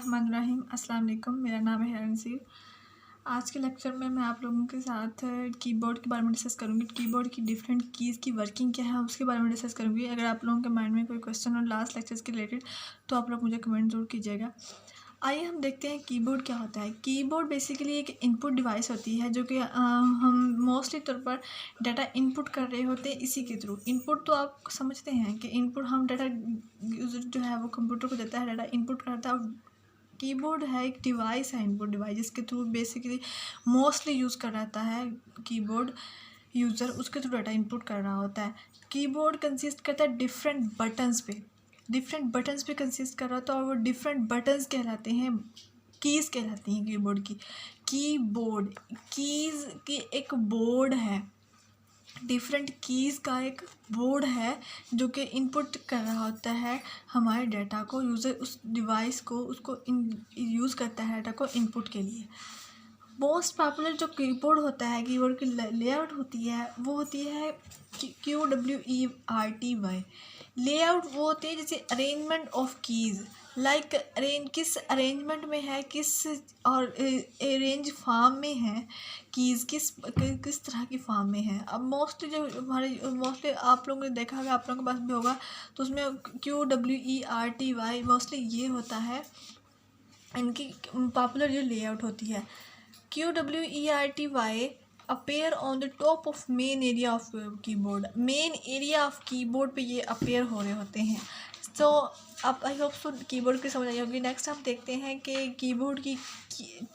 बिस्मिल्लाहिर्रहमानिर्रहीम। अस्सलाम वालेकुम। मेरा नाम है अनसीर। आज के लेक्चर में मैं आप लोगों के साथ कीबोर्ड के बारे में डिस्कस करूँगी। कीबोर्ड की डिफरेंट कीज़ की वर्किंग क्या है उसके बारे में डिस्कस करूँगी। अगर आप लोगों के माइंड में कोई क्वेश्चन हो लास्ट लेक्चर्स के रिलेटेड तो आप लोग मुझे कमेंट ज़रूर कीजिएगा। आइए हम देखते हैं कीबोर्ड क्या होता है। कीबोर्ड बेसिकली एक इनपुट डिवाइस होती है जो कि हम मोस्टली तौर पर डाटा इनपुट कर रहे होते हैं इसी के थ्रू। इनपुट तो आप समझते हैं कि इनपुट हम डाटा जो है वो कंप्यूटर को देता है, डाटा इनपुट करता है। और कीबोर्ड है एक डिवाइस है, इनपुट डिवाइस जिसके थ्रू बेसिकली मोस्टली यूज़ कर रहता है कीबोर्ड यूज़र, उसके थ्रू डाटा इनपुट कर रहा होता है। कीबोर्ड कंसिस्ट करता है डिफरेंट बटन्स पे कंसिस्ट कर रहा होता है और वो डिफरेंट बटन्स कहलाते हैं, कीज़ कहलाती हैं कीबोर्ड की। कीबोर्ड कीज़ की एक बोर्ड है, डिफरेंट कीज़ का एक बोर्ड है जो कि इनपुट कर रहा होता है हमारे डाटा को। यूज़र उस डिवाइस को उसको यूज़ करता है डाटा को इनपुट के लिए। मोस्ट पॉपुलर जो कीबोर्ड होता है, कीबोर्ड की लेआउट होती है वो होती है QWERTY। लेआउट वो होती है जैसे अरेंजमेंट ऑफ कीज़, लाइक किस अरेंजमेंट में है, किस और अरेंज फॉर्म में है कीज़, किस तरह की फॉर्म में है। अब मोस्टली जो हमारे मोस्टली आप लोगों ने देखा होगा, आप लोगों के पास भी होगा, तो उसमें QWERTY मोस्टली ये होता है इनकी पॉपुलर जो लेआउट होती है। QWERTY appear on the top of main area of keyboard. Main area of keyboard पे ये अपेयर हो रहे होते हैं। तो अब आई होप सो कीबोर्ड की समझ आई होगी। नेक्स्ट हम देखते हैं कि कीबोर्ड की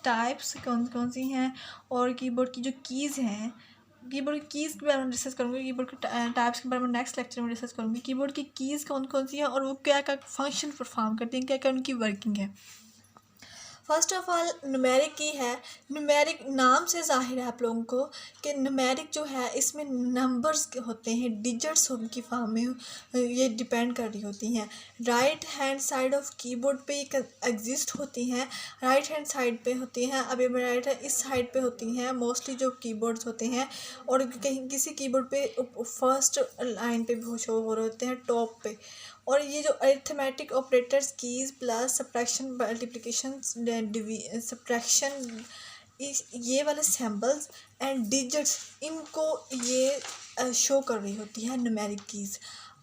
टाइप्स कौन कौन सी हैं और कीबोर्ड की जो कीज़ हैं। कीबोर्ड की कीज़ के बारे में डिस्कस करूँगी, कीबोर्ड के टाइप्स के बारे में नेक्स्ट लेक्चर में डिस्कस करूँगी। कीबोर्ड की कीज़ कौन कौन सी हैं और वो क्या क्या फंक्शन परफॉर्म करती हैं, क्या क्या उनकी वर्किंग है। फर्स्ट ऑफ ऑल न्यूमेरिक की है। न्यूमेरिक नाम से ज़ाहिर है आप लोगों को कि न्यूमेरिक जो है इसमें नंबर्स होते हैं, डिजिट्स की फॉर्म में ये डिपेंड कर रही होती हैं। Right hand side of keyboard पे एग्जिस्ट होती हैं, राइट हैंड साइड पे होती हैं। अभी मैं राइट है इस साइड पे होती हैं मोस्टली जो कीबोर्ड्स होते हैं, और कहीं किसी कीबोर्ड पे फर्स्ट लाइन पे भी शो हो रहे होते हैं टॉप पे। और ये जो arithmetic operators keys plus subtraction multiplication subtraction ये वाले सिंबल्स एंड डिजिट्स, इनको ये शो कर रही होती है न्यूमेरिक कीज़।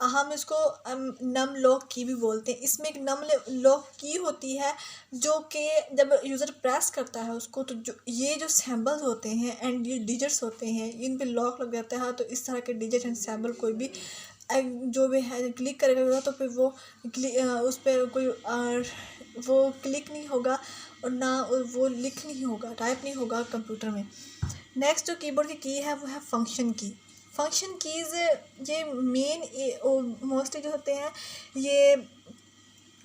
हम इसको नम लॉक की भी बोलते हैं। इसमें एक नम लॉक की होती है जो कि जब यूज़र प्रेस करता है उसको, तो जो ये जो सिंबल्स होते हैं एंड ये डिजिट्स होते हैं इन पे लॉक लग जाता है। तो इस तरह के डिजिट एंड सिंबल कोई भी जो भी है क्लिक करेगा तो फिर वो उस पर कोई वो क्लिक नहीं होगा और ना वो लिख नहीं होगा, टाइप नहीं होगा कंप्यूटर में। नेक्स्ट जो कीबोर्ड की की है वो है फंक्शन की। फंक्शन कीज़ ये मेन मोस्टली जो होते हैं ये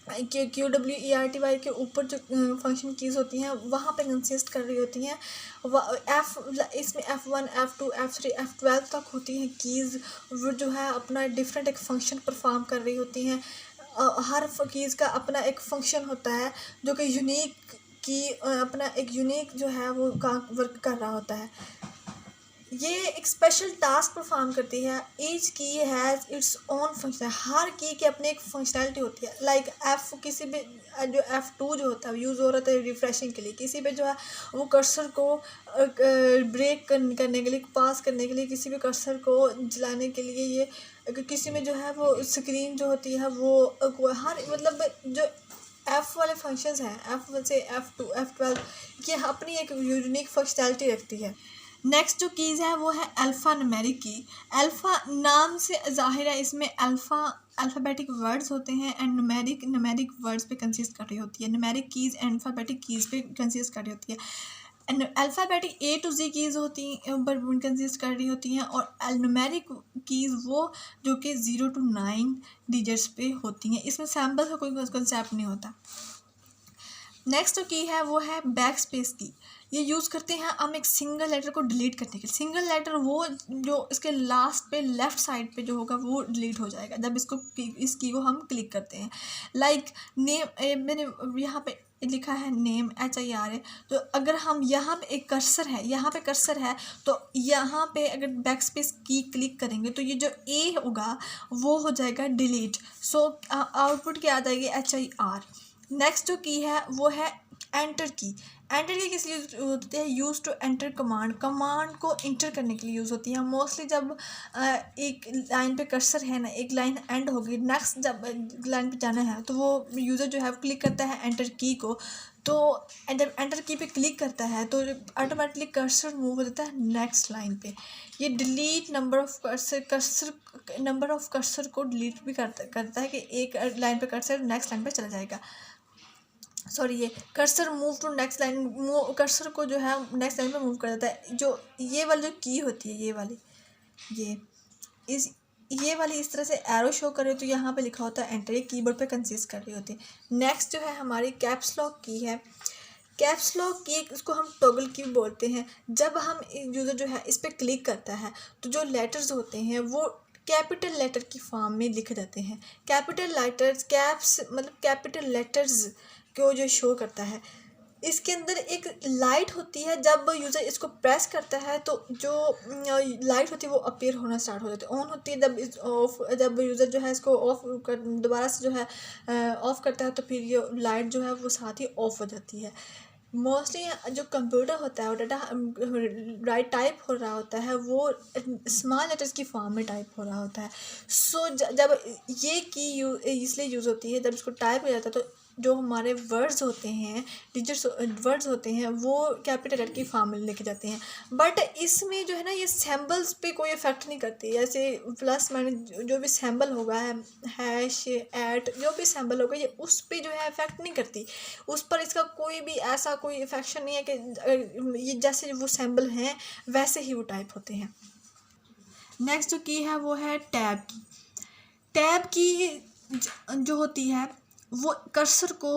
QWERTY के ऊपर जो फंक्शन कीज़ होती हैं वहाँ पे कंसिस्ट कर रही होती हैं। इसमें F1 F2 F3 F12 तक होती हैं कीज़, वो जो है अपना डिफरेंट एक फ़ंक्शन परफॉर्म कर रही होती हैं। हर कीज़ का अपना एक फ़ंक्शन होता है जो कि यूनिक की अपना एक यूनिक जो है वो वर्क कर रहा होता है। ये एक स्पेशल टास्क परफॉर्म करती है। ईच की हैज़ इट्स ओन फंक्शन। हर की अपनी एक फंक्शनैलिटी होती है। लाइक एफ किसी भी जो F2 जो होता है यूज़ हो रहा था रिफ्रेशिंग के लिए, किसी पे जो है वो कर्सर को ब्रेक करने के लिए, पास करने के लिए, किसी भी कर्सर को जलाने के लिए, ये किसी में जो है वो स्क्रीन जो होती है वो हर मतलब जो F वाले फंक्शंस हैं F1 से F2 F12 ये अपनी एक यूनिक फंक्शनैलिटी रखती है। नेक्स्ट जो कीज़ है वो है अल्फ़ा न्यूमेरिक की। अल्फ़ा नाम से ज़ाहिर है इसमें अल्फ़ाबेटिक वर्ड्स होते हैं एंड न्यूमेरिक वर्ड्स पे कंसिस्ट कर रही होती है। Numeric keys and alphabetic keys पे कंसिस्ट कर रही होती है। And alphabetic A to Z keys होती पर कंसिस्ट कर रही होती हैं, और न्यूमेरिक कीज़ वो जो कि 0 to 9 डिजिट्स पे होती हैं। इसमें सैम्बल का कोई कंसेप्ट नहीं होता। नेक्स्ट जो की है वो है बैक स्पेस की। ये यूज़ करते हैं हम एक सिंगल लेटर को डिलीट करने के लिए। सिंगल लेटर वो जो इसके लास्ट पे लेफ़्ट साइड पे जो होगा वो डिलीट हो जाएगा जब इस की को हम क्लिक करते हैं। लाइक नेम, मैंने यहाँ पे लिखा है नेम HIR है, तो अगर हम यहाँ पे एक कर्सर है, यहाँ पे कर्सर है, तो यहाँ पे अगर बैक स्पेस की क्लिक करेंगे तो ये जो A होगा वो हो जाएगा डिलीट। सो आउटपुट क्या आ जाएगी HIR। नेक्स्ट जो की है वो है एंटर की। एंटर की किस लिए यूज होती है? Use to enter command, command को इंटर करने के लिए यूज़ होती है। मोस्टली जब एक लाइन पे कर्सर है ना, एक लाइन एंड होगी, नेक्स्ट जब लाइन पे जाना है तो वो यूज़र जो है क्लिक करता है एंटर की को, तो जब एंटर की पे क्लिक करता है तो ऑटोमेटिकली कर्सर मूव हो जाता है नेक्स्ट लाइन पे। ये डिलीट नंबर ऑफ कर्सर को डिलीट भी करता है कि एक लाइन पे कर्सर नेक्स्ट लाइन पे चला जाएगा। सॉरी, ये cursor move to next line, cursor को जो है नेक्स्ट लाइन पे मूव कर देता है। जो ये वाली जो की होती है, ये इस ये वाली इस तरह से एरो शो कर रही हो तो यहाँ पे लिखा होता है एंटर, ये कीबोर्ड पे कंसिस्ट कर रही होती है। नेक्स्ट जो है हमारी कैप्स लॉक की है। कैप्स लॉक की इसको हम टॉगल की बोलते हैं। जब हम यूज़र जो है इस पर क्लिक करता है तो जो लेटर्स होते हैं वो कैपिटल लेटर की फॉर्म में लिखे जाते हैं। कैपिटल लेटर्स, कैप्स मतलब कैपिटल लेटर्स को जो शो करता है। इसके अंदर एक लाइट होती है, जब यूज़र इसको प्रेस करता है तो जो लाइट होती है वो अपीयर होना स्टार्ट हो जाती है, ऑन होती है। जब यूज़र जो है इसको ऑफ कर दोबारा से जो है ऑफ़ करता है तो फिर ये लाइट जो है वो साथ ही ऑफ हो जाती है। मोस्टली जो कंप्यूटर होता है वो डाटा राइट टाइप हो रहा होता है वो स्मॉल लेटर्स की फॉर्म में टाइप हो रहा होता है। सो जब ये की इसलिए यूज़ होती है, जब इसको टाइप हो जाता है तो जो हमारे वर्ड्स होते हैं, डिजिट्स वर्ड्स होते हैं वो कैपिटल लेटर की फॉर्म में लिखे जाते हैं। बट इसमें जो है ना ये सिंबल्स पे कोई इफेक्ट नहीं करती। जैसे प्लस माइनस जो भी सिंबल होगा है, हैश ऐट जो भी सिंबल होगा, ये उस पे जो है इफेक्ट नहीं करती। उस पर इसका कोई भी ऐसा कोई इफेक्शन नहीं है कि ये जैसे वो सिंबल हैं वैसे ही वो टाइप होते हैं। नेक्स्ट जो की है वो है टैब की। टैब की जो होती है वो कर्सर को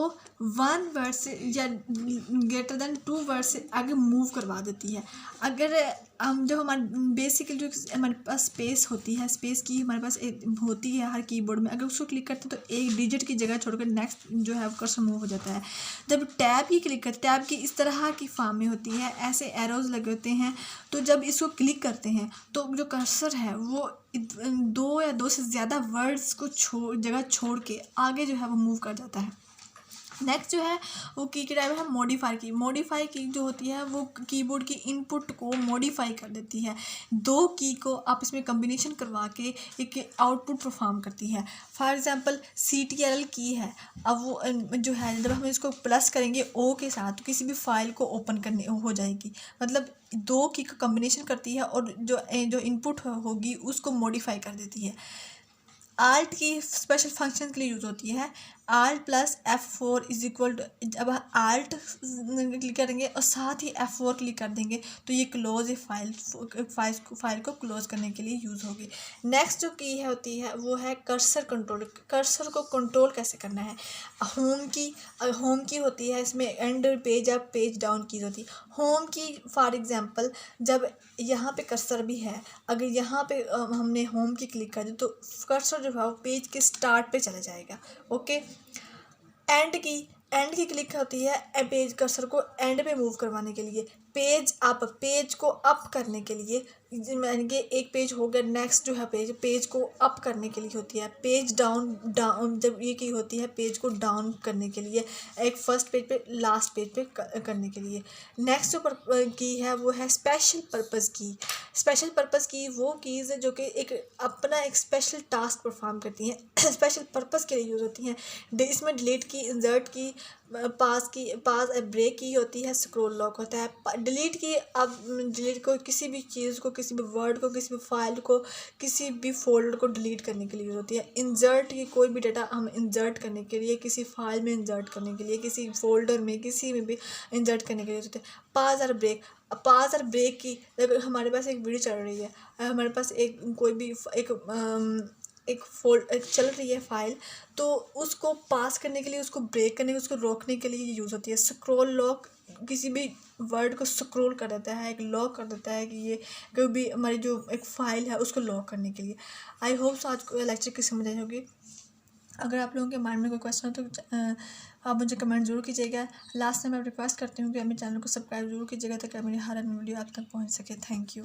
1 वर्ड से या ग्रेटर देन 2 वर्ड से आगे मूव करवा देती है। अगर हम जब हमारे बेसिकली जो हमारे पास स्पेस होती है, स्पेस की हमारे पास एक होती है हर कीबोर्ड में, अगर उसको क्लिक करते हैं तो एक डिजिट की जगह छोड़कर नेक्स्ट जो है कर्सर मूव हो जाता है। जब टैब की क्लिक करते, टैब की इस तरह की फॉर्म में होती है, ऐसे एरोज लगे होते हैं, तो जब इसको क्लिक करते हैं तो जो कर्सर है वो 2 या 2 से ज़्यादा वर्ड्स को जगह छोड़ के आगे जो है वो मूव कर जाता है। नेक्स्ट जो है वो की टाइप है मॉडिफाई की। मॉडिफाई की जो होती है वो कीबोर्ड की इनपुट को मॉडिफाई कर देती है। 2 की को आप इसमें कम्बिनेशन करवा के एक आउटपुट परफॉर्म करती है। फॉर एग्जांपल CTRL की है, अब वो जो है जब हम इसको प्लस करेंगे ओ के साथ तो किसी भी फाइल को ओपन करने हो जाएगी। मतलब 2 की का कम्बिनेशन करती है और जो इनपुट होगी उसको मॉडिफाई कर देती है। आल्ट की स्पेशल फंक्शन के लिए यूज़ होती है। Alt plus F4 is equal to, जब आल्ट क्लिक करेंगे और साथ ही F4 क्लिक कर देंगे तो ये क्लोज फाइल को क्लोज करने के लिए यूज़ होगी। नेक्स्ट जो की होती है वो है कर्सर कंट्रोल। कर्सर को कंट्रोल कैसे करना है? होम की होती है, इसमें and page up page down की होती है। होम की फॉर एग्जांपल जब यहाँ पे कर्सर भी है, अगर यहाँ पे हमने होम की क्लिक कर दी तो कर्सर जो है वो पेज के स्टार्ट पे चला जाएगा। ओके। एंड की क्लिक होती है पेज कर्सर को एंड पे मूव करवाने के लिए। पेज को अप करने के लिए, यानी कि एक पेज हो गया, नेक्स्ट जो है पेज को अप करने के लिए होती है। पेज डाउन जब ये की होती है पेज को डाउन करने के लिए, एक फर्स्ट पेज पे लास्ट पेज पे करने के लिए। नेक्स्ट जो की है वो है स्पेशल पर्पज़ की। स्पेशल पर्पज़ की वो कीज़ जो कि एक अपना एक स्पेशल टास्क परफॉर्म करती हैं, स्पेशल पर्पज़ के लिए यूज़ होती हैं। इसमें डिलीट की, इंसर्ट की, पास ब्रेक की होती है, स्क्रॉल लॉक होता है। डिलीट की, अब डिलीट को किसी भी चीज़ को, किसी भी वर्ड को, किसी भी फाइल को, किसी भी फोल्डर को डिलीट करने के लिए यूज़ होती है। इंसर्ट की, कोई भी डाटा हम इंसर्ट करने के लिए, किसी फाइल में इंसर्ट करने के लिए, किसी फोल्डर में, किसी में भी इंसर्ट करने के लिए होते हैं। पास और ब्रेक की, अगर हमारे पास एक वीडियो चल रही है, हमारे पास एक चल रही है फाइल, तो उसको पास करने के लिए, उसको ब्रेक करने के लिए, उसको रोकने के लिए यूज़ होती है। स्क्रॉल लॉक किसी भी वर्ड को स्क्रॉल कर देता है, एक लॉक कर देता है कि ये कोई भी हमारी जो एक फ़ाइल है उसको लॉक करने के लिए। आई होप आज को लेक्चर की समझ आई होगी। अगर आप लोगों के माइंड में कोई क्वेश्चन हो तो आप मुझे कमेंट जरूर कीजिएगा। लास्ट टाइम मैं रिक्वेस्ट करती हूँ कि मेरे चैनल को सब्सक्राइब जरूर कीजिएगा ताकि मेरी हर वीडियो आप तक पहुँच सके। Thank you.